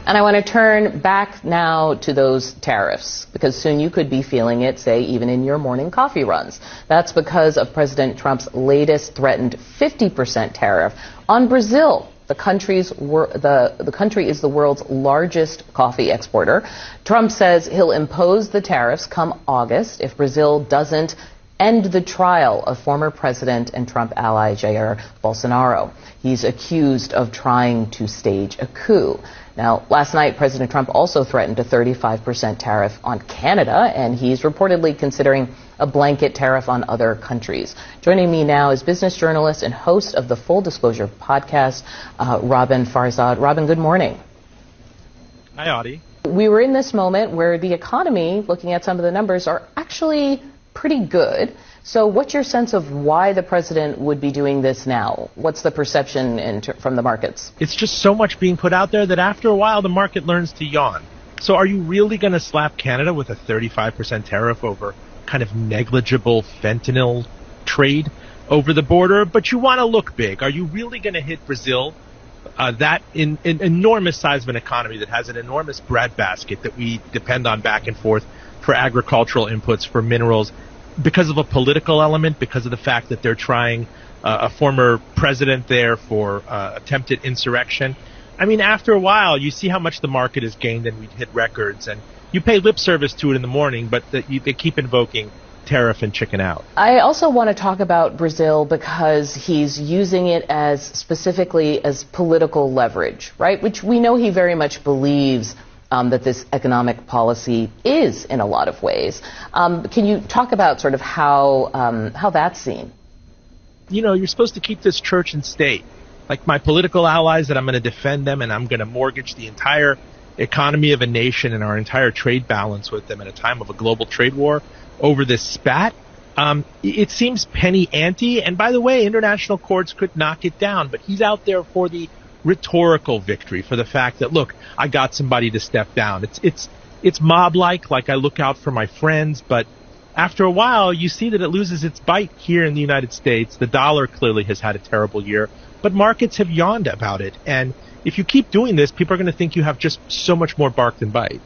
And I want to turn back now to those tariffs, because soon you could be feeling it, say, even in your morning coffee runs. That's because of President Trump's latest threatened 50% tariff on Brazil. The country is the world's largest coffee exporter. Trump says he'll impose the tariffs come August if Brazil doesn't end the trial of former president and Trump ally Jair Bolsonaro. He's accused of trying to stage a coup. Now, last night, President Trump also threatened a 35% tariff on Canada, and he's reportedly considering a blanket tariff on other countries. Joining me now is business journalist and host of the Full Disclosure podcast, Robin Farzad. Robin, good morning. Hi, Audie. We were in this moment where the economy, looking at some of the numbers, are actually pretty good. So what's your sense of why the president would be doing this now? What's the perception from the markets? It's just so much being put out there that after a while the market learns to yawn. So are you really going to slap Canada with a 35% tariff over kind of negligible fentanyl trade over the border? But you want to look big. Are you really going to hit Brazil, that in enormous size of an economy that has an enormous breadbasket that we depend on back and forth for agricultural inputs, for minerals, because of a political element, because of the fact that they're trying a former president there for attempted insurrection? I mean, after a while, you see how much the market has gained and we'd hit records, and you pay lip service to it in the morning, but they keep invoking tariff and chicken out. I also want to talk about Brazil because he's using it as specifically as political leverage, right? Which we know he very much believes that this economic policy is in a lot of ways. Can you talk about sort of how that's seen? You know, you're supposed to keep this church and state. Like my political allies, that I'm going to defend them and I'm going to mortgage the entire economy of a nation and our entire trade balance with them at a time of a global trade war over this spat. It seems penny ante. And by the way, international courts could knock it down. But he's out there for the rhetorical victory, for the fact that, look, I got somebody to step down. It's mob-like I look out for my friends, but after a while you see that it loses its bite here in the United States. The dollar clearly has had a terrible year, but markets have yawned about it. And if you keep doing this, people are going to think you have just so much more bark than bite.